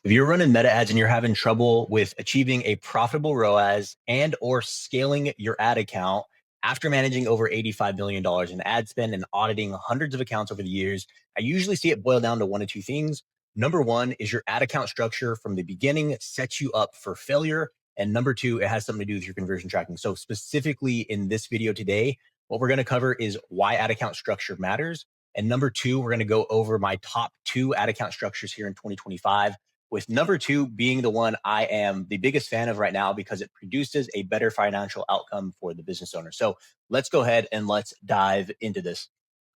If you're running meta ads and you're having trouble with achieving a profitable ROAS and or scaling your ad account after managing over $85 million in ad spend and auditing hundreds of accounts over the years, I usually see it boil down to one of two things. Number one is your ad account structure from the beginning sets you up for failure. And number two, it has something to do with your conversion tracking. So specifically in this video today, what we're going to cover is why ad account structure matters. And number two, we're going to go over my top two ad account structures here in 2025, with number two being the one I am the biggest fan of right now because it produces a better financial outcome for the business owner. So let's go ahead and let's dive into this.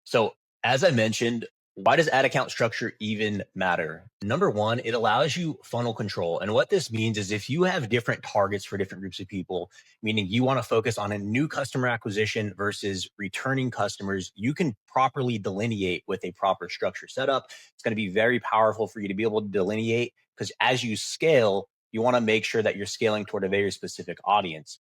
So as I mentioned, why does ad account structure even matter? Number one, it allows you funnel control. And what this means is if you have different targets for different groups of people, meaning you want to focus on a new customer acquisition versus returning customers, you can properly delineate with a proper structure setup. It's going to be very powerful for you to be able to delineate because as you scale, you want to make sure that you're scaling toward a very specific audience.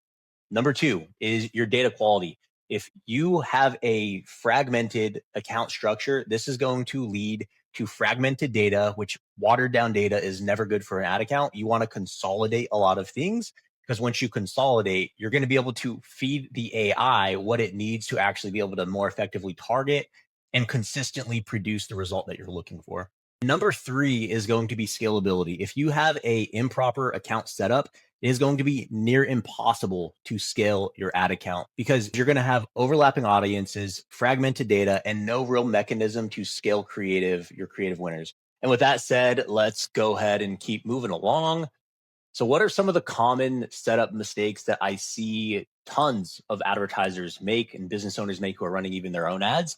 Number two is your data quality. If you have a fragmented account structure, this is going to lead to fragmented data, which watered down data is never good for an ad account. You want to consolidate a lot of things because once you consolidate, you're going to be able to feed the AI what it needs to actually be able to more effectively target and consistently produce the result that you're looking for. Number three is going to be scalability. If you have a improper account setup, it is going to be near impossible to scale your ad account because you're going to have overlapping audiences, fragmented data, and no real mechanism to scale your creative winners. And with that said, let's go ahead and keep moving along. So what are some of the common setup mistakes that I see tons of advertisers make and business owners make who are running even their own ads?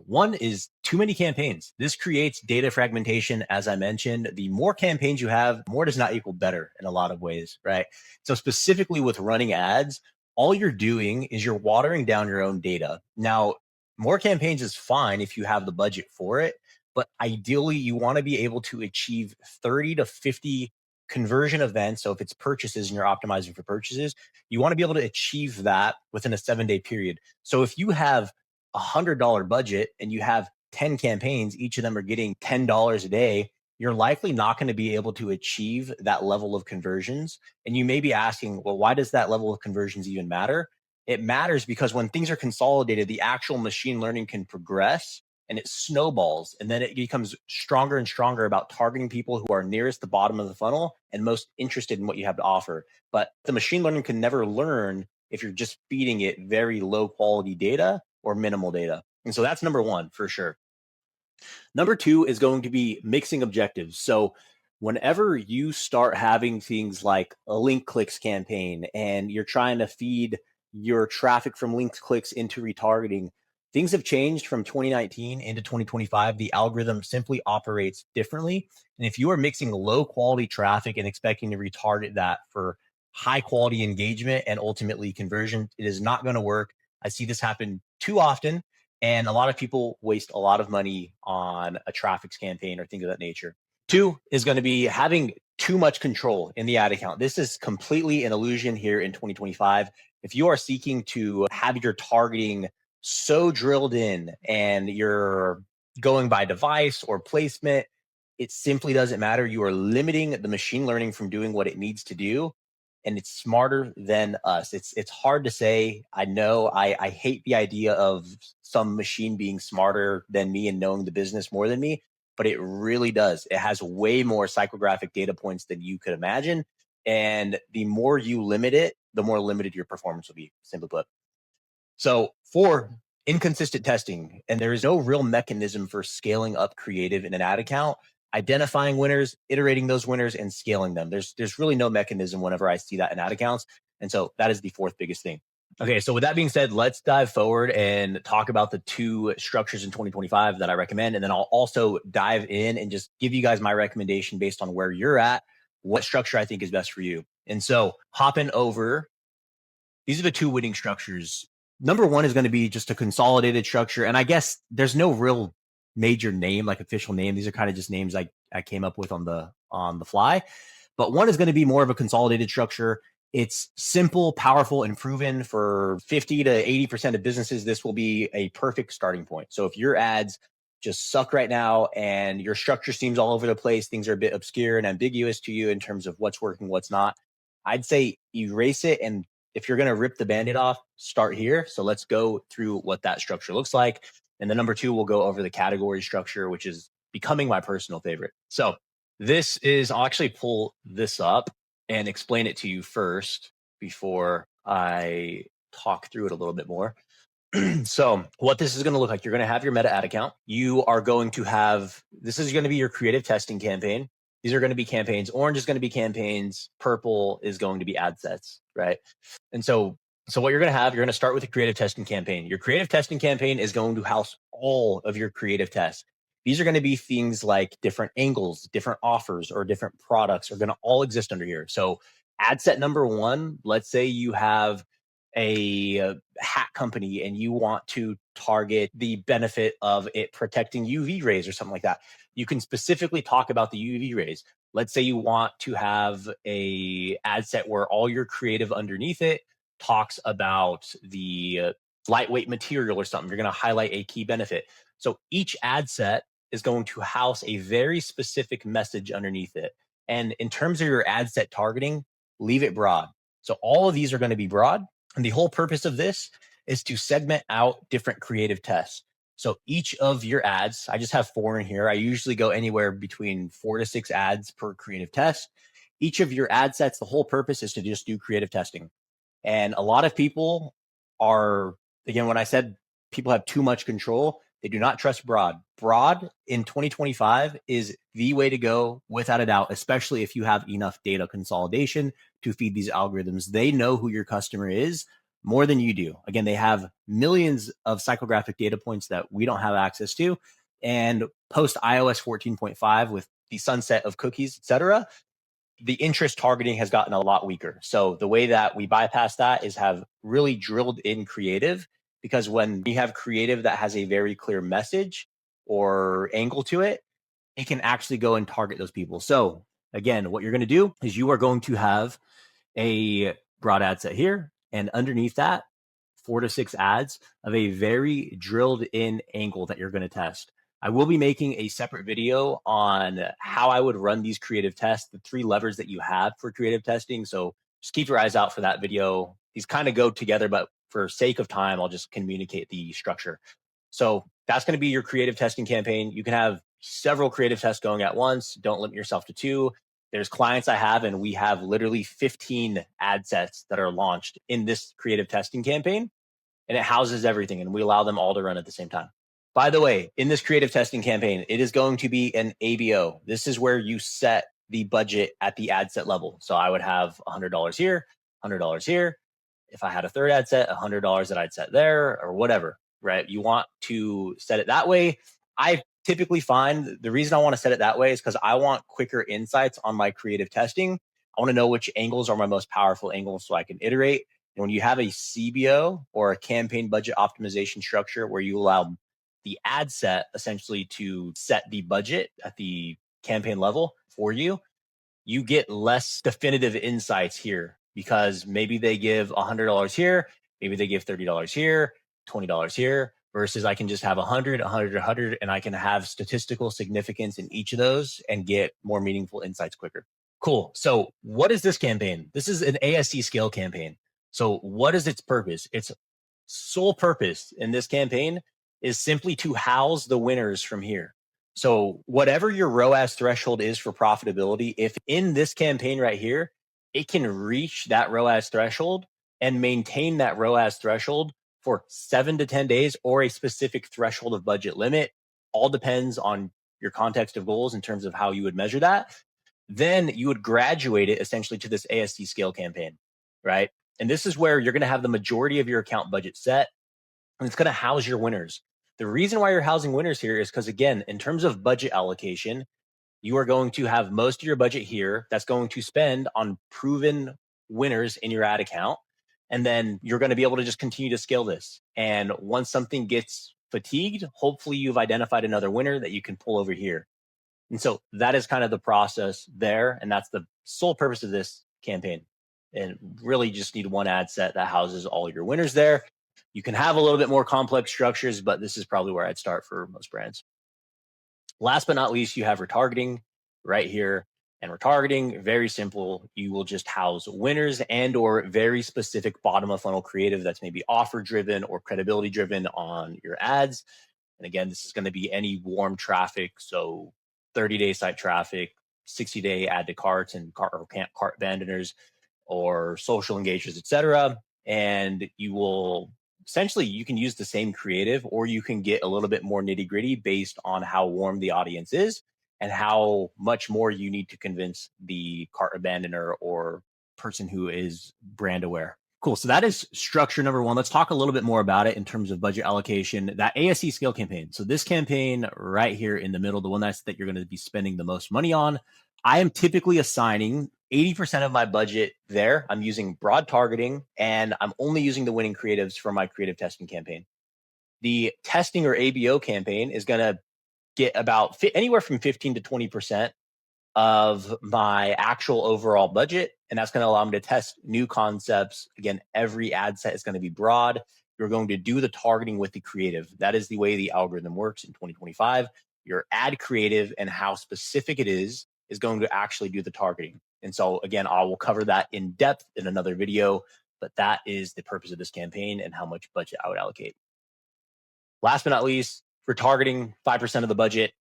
One is too many campaigns. This creates data fragmentation. As I mentioned, the more campaigns you have, more does not equal better in a lot of ways, right? So specifically with running ads, all you're doing is you're watering down your own data. Now, more campaigns is fine if you have the budget for it, but ideally you want to be able to achieve 30 to 50 conversion events. So if it's purchases and you're optimizing for purchases, you want to be able to achieve that within a 7-day period. So if you have $100 budget and you have 10 campaigns, each of them are getting $10 a day, you're likely not going to be able to achieve that level of conversions. And you may be asking, well, why does that level of conversions even matter? It matters because when things are consolidated, the actual machine learning can progress and it snowballs. And then it becomes stronger and stronger about targeting people who are nearest the bottom of the funnel and most interested in what you have to offer. But the machine learning can never learn if you're just feeding it very low quality data or minimal data. And so that's number one for sure. Number two is going to be mixing objectives. So whenever you start having things like a link clicks campaign and you're trying to feed your traffic from linked clicks into retargeting, things have changed from 2019 into 2025. The algorithm simply operates differently. And if you are mixing low quality traffic and expecting to retarget that for high quality engagement and ultimately conversion, it is not going to work. I see this happen too often. And a lot of people waste a lot of money on a traffic campaign or things of that nature. Two is going to be having too much control in the ad account. This is completely an illusion here in 2025. If you are seeking to have your targeting so drilled in and you're going by device or placement, it simply doesn't matter. You are limiting the machine learning from doing what it needs to do, and it's smarter than us. It's hard to say. I know I hate the idea of some machine being smarter than me and knowing the business more than me, but it really does. It has way more psychographic data points than you could imagine. And the more you limit it, the more limited your performance will be, simply put. So four, inconsistent testing. And there is no real mechanism for scaling up creative in an ad account, identifying winners, iterating those winners, and scaling them. There's really no mechanism whenever I see that in ad accounts. And so that is the fourth biggest thing. Okay, so with that being said, let's dive forward and talk about the two structures in 2025 that I recommend. And then I'll also dive in and just give you guys my recommendation based on where you're at, what structure I think is best for you. And so hopping over, these are the two winning structures. Number one is going to be just a consolidated structure. And I guess there's no real major name, like official name. These are kind of just names I came up with on the fly. But one is going to be more of a consolidated structure. It's simple, powerful, and proven for 50 to 80% of businesses. This will be a perfect starting point. So if your ads just suck right now and your structure seems all over the place, things are a bit obscure and ambiguous to you in terms of what's working, what's not, I'd say erase it. And if you're going to rip the band-aid off, start here. So let's go through what that structure looks like. And then number two, we'll go over the category structure, which is becoming my personal favorite. So this is, I'll actually pull this up and explain it to you first before I talk through it a little bit more. So what this is going to look like, you're going to have your meta ad account. You are going to have, this is going to be your creative testing campaign. These are going to be campaigns. Orange is going to be campaigns. Purple is going to be ad sets, right? And so what you're going to have, you're going to start with a creative testing campaign. Your creative testing campaign is going to house all of your creative tests. These are going to be things like different angles, different offers, or different products are going to all exist under here. So ad set number one, let's say you have a hat company and you want to target the benefit of it protecting UV rays or something like that. You can specifically talk about the UV rays. Let's say you want to have a ad set where all your creative underneath it talks about the lightweight material or something. You're going to highlight a key benefit. So each ad set is going to house a very specific message underneath it. And in terms of your ad set targeting, leave it broad. So all of these are going to be broad. And the whole purpose of this is to segment out different creative tests. So each of your ads, I just have 4 in here. I usually go anywhere between 4 to 6 ads per creative test. Each of your ad sets, the whole purpose is to just do creative testing. And a lot of people are, again, when I said people have too much control, they do not trust broad. Broad in 2025 is the way to go without a doubt, especially if you have enough data consolidation to feed these algorithms. They know who your customer is more than you do. Again, they have millions of psychographic data points that we don't have access to. And post iOS 14.5 with the sunset of cookies, et cetera, the interest targeting has gotten a lot weaker. So the way that we bypass that is have really drilled in creative, because when you have creative that has a very clear message or angle to it, it can actually go and target those people. So again, what you're going to do is you are going to have a broad ad set here, and underneath that, 4 to 6 ads of a very drilled in angle that you're going to test. I will be making a separate video on how I would run these creative tests, the 3 levers that you have for creative testing. So just keep your eyes out for that video. These kind of go together, but for sake of time, I'll just communicate the structure. So that's going to be your creative testing campaign. You can have several creative tests going at once. Don't limit yourself to 2. There's clients I have, and we have literally 15 ad sets that are launched in this creative testing campaign, and it houses everything, and we allow them all to run at the same time. By the way, in this creative testing campaign, it is going to be an ABO. This is where you set the budget at the ad set level. So I would have $100 here, $100 here. If I had a third ad set, $100 that I'd set there, or whatever, right? You want to set it that way. I typically find the reason I want to set it that way is because I want quicker insights on my creative testing. I want to know which angles are my most powerful angles so I can iterate. And when you have a CBO or a campaign budget optimization structure where you allow the ad set essentially to set the budget at the campaign level for you, you get less definitive insights here, because maybe they give $100 here, maybe they give $30 here, $20 here, versus I can just have 100, 100, 100, and I can have statistical significance in each of those and get more meaningful insights quicker. Cool. So what is this campaign? This is an ASC scale campaign. So what is its purpose? Its sole purpose in this campaign is simply to house the winners from here. So whatever your ROAS threshold is for profitability, if in this campaign right here, it can reach that ROAS threshold and maintain that ROAS threshold for 7 to 10 days, or a specific threshold of budget limit, all depends on your context of goals in terms of how you would measure that, then you would graduate it essentially to this ASC scale campaign, right? And this is where you're going to have the majority of your account budget set, and it's going to house your winners. The reason why you're housing winners here is because, again, in terms of budget allocation, you are going to have most of your budget here that's going to spend on proven winners in your ad account. And then you're going to be able to just continue to scale this. And once something gets fatigued, hopefully you've identified another winner that you can pull over here. And so that is kind of the process there. And that's the sole purpose of this campaign. And really just need one ad set that houses all your winners there. You can have a little bit more complex structures, but this is probably where I'd start for most brands. Last but not least, you have retargeting right here. And retargeting, very simple. You will just house winners and or very specific bottom of funnel creative that's maybe offer driven or credibility driven on your ads. And again, this is going to be any warm traffic. So 30-day site traffic, 60-day add to carts and cart abandoners or social engagers, etc. And you will essentially, you can use the same creative or you can get a little bit more nitty gritty based on how warm the audience is and how much more you need to convince the cart abandoner or person who is brand aware. Cool. So that is structure number one. Let's talk a little bit more about it in terms of budget allocation. That ASC scale campaign. So this campaign right here in the middle, the one that you're going to be spending the most money on, I am typically assigning 80% of my budget there. I'm using broad targeting and I'm only using the winning creatives for my creative testing campaign. The testing or ABO campaign is going to get about anywhere from 15 to 20% of my actual overall budget. And that's going to allow me to test new concepts. Again, every ad set is going to be broad. You're going to do the targeting with the creative. That is the way the algorithm works in 2025. Your ad creative and how specific it is going to actually do the targeting. And so again, I will cover that in depth in another video, but that is the purpose of this campaign and how much budget I would allocate. Last but not least, for targeting 5% of the budget,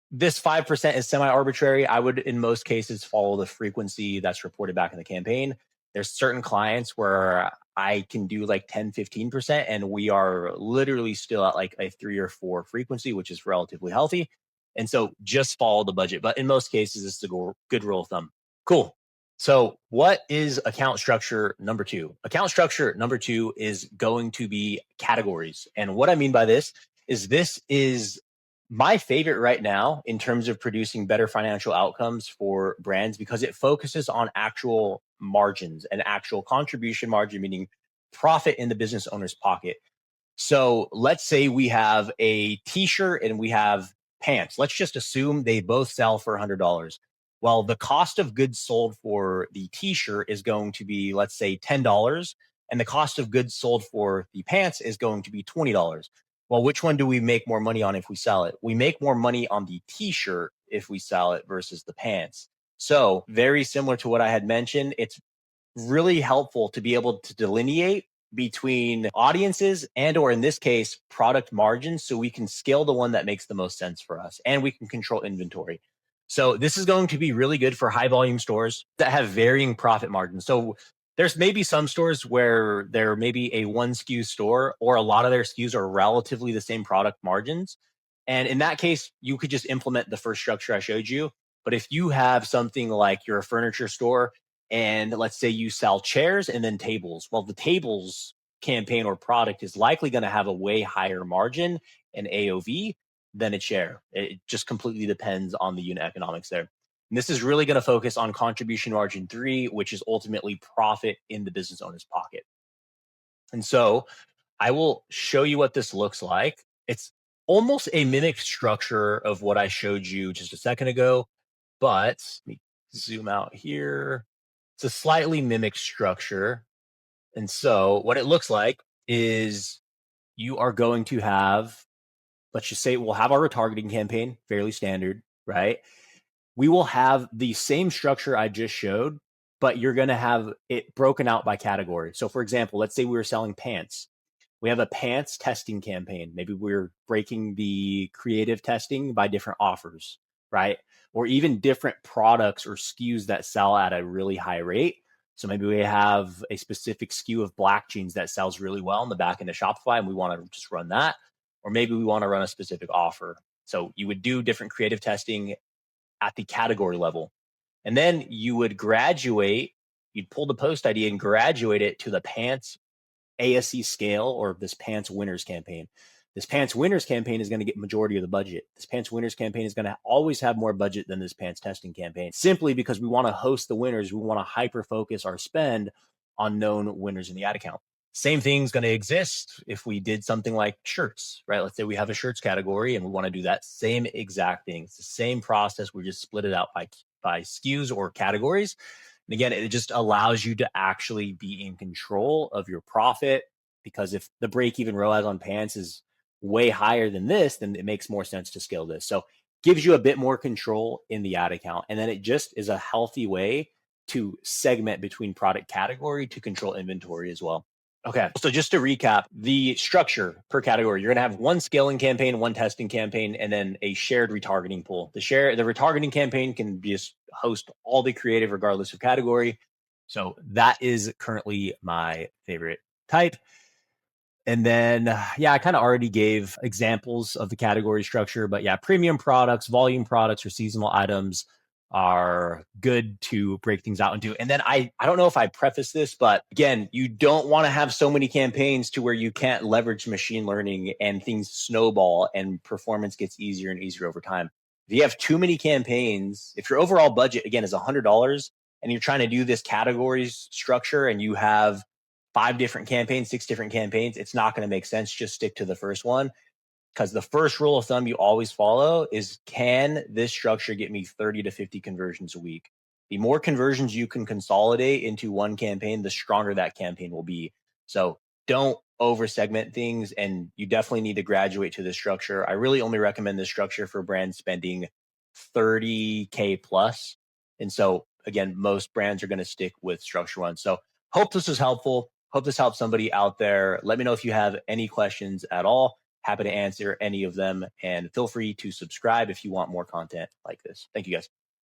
this 5% is semi-arbitrary. I would, in most cases, follow the frequency that's reported back in the campaign. There's certain clients where I can do like 10, 15%, and we are literally still at like a 3 or 4 frequency, which is relatively healthy. And so just follow the budget. But in most cases, it's a good rule of thumb. Cool. So what is account structure number 2? Account structure number 2 is going to be categories. And what I mean by this is my favorite right now in terms of producing better financial outcomes for brands because it focuses on actual margins and actual contribution margin, meaning profit in the business owner's pocket. So let's say we have a t-shirt and we have pants. Let's just assume they both sell for $100. Well, the cost of goods sold for the t-shirt is going to be, let's say, $10, and the cost of goods sold for the pants is going to be $20. Well, which one do we make more money on if we sell it? We make more money on the t-shirt if we sell it versus the pants. So very similar to what I had mentioned, it's really helpful to be able to delineate between audiences and or in this case product margins so we can scale the one that makes the most sense for us and we can control inventory. So this is going to be really good for high volume stores that have varying profit margins. So there's maybe some stores where there may be a one SKU store or a lot of their SKUs are relatively the same product margins. And in that case, you could just implement the first structure I showed you. But if you have something like you're a furniture store and let's say you sell chairs and then tables, well, the tables campaign or product is likely going to have a way higher margin and AOV than a chair. It just completely depends on the unit economics there. And this is really going to focus on contribution margin 3, which is ultimately profit in the business owner's pocket. And so I will show you what this looks like. It's almost a mimic structure of what I showed you just a second ago, but let me zoom out here. It's a slightly mimic structure. And so what it looks like is you are going to have, let's just say we'll have our retargeting campaign, fairly standard, right? We will have the same structure I just showed, but you're going to have it broken out by category. So for example, let's say we were selling pants. We have a pants testing campaign. Maybe we're breaking the creative testing by different offers, right? Or even different products or SKUs that sell at a really high rate. So maybe we have a specific SKU of black jeans that sells really well in the back end of Shopify and we want to just run that. Or maybe we want to run a specific offer. So you would do different creative testing at the category level. And then you would graduate, you'd pull the post ID and graduate it to the pants ASC scale or this pants winners campaign. This pants winners campaign is going to get majority of the budget. This pants winners campaign is going to always have more budget than this pants testing campaign, simply because we want to host the winners. We want to hyper focus our spend on known winners in the ad account. Same thing's going to exist if we did something like shirts, right? Let's say we have a shirts category and we want to do that same exact thing. It's the same process. We just split it out by SKUs or categories. And again, it just allows you to actually be in control of your profit, because if the break-even ROAS on pants is way higher than this, then it makes more sense to scale this. So gives you a bit more control in the ad account. And then it just is a healthy way to segment between product category to control inventory as well. Okay, so just to recap, the structure per category, you're going to have one scaling campaign, one testing campaign, and then a shared retargeting pool. The retargeting campaign can just host all the creative regardless of category. So that is currently my favorite type. And then, I kind of already gave examples of the category structure, but premium products, volume products, or seasonal items are good to break things out into. And then I don't know if I preface this, but again, you don't want to have so many campaigns to where you can't leverage machine learning and things snowball and performance gets easier and easier over time. If you have too many campaigns, if your overall budget, again, is $100 and you're trying to do this categories structure and you have 5 different campaigns, 6 different campaigns, it's not going to make sense. Just stick to the first one. Because the first rule of thumb you always follow is, can this structure get me 30 to 50 conversions a week? The more conversions you can consolidate into one campaign, the stronger that campaign will be. So don't over segment things, and you definitely need to graduate to this structure. I really only recommend this structure for brands spending 30K plus. And so again, most brands are going to stick with structure one. So hope this was helpful. Hope this helps somebody out there. Let me know if you have any questions at all. Happy to answer any of them, and feel free to subscribe if you want more content like this. Thank you guys.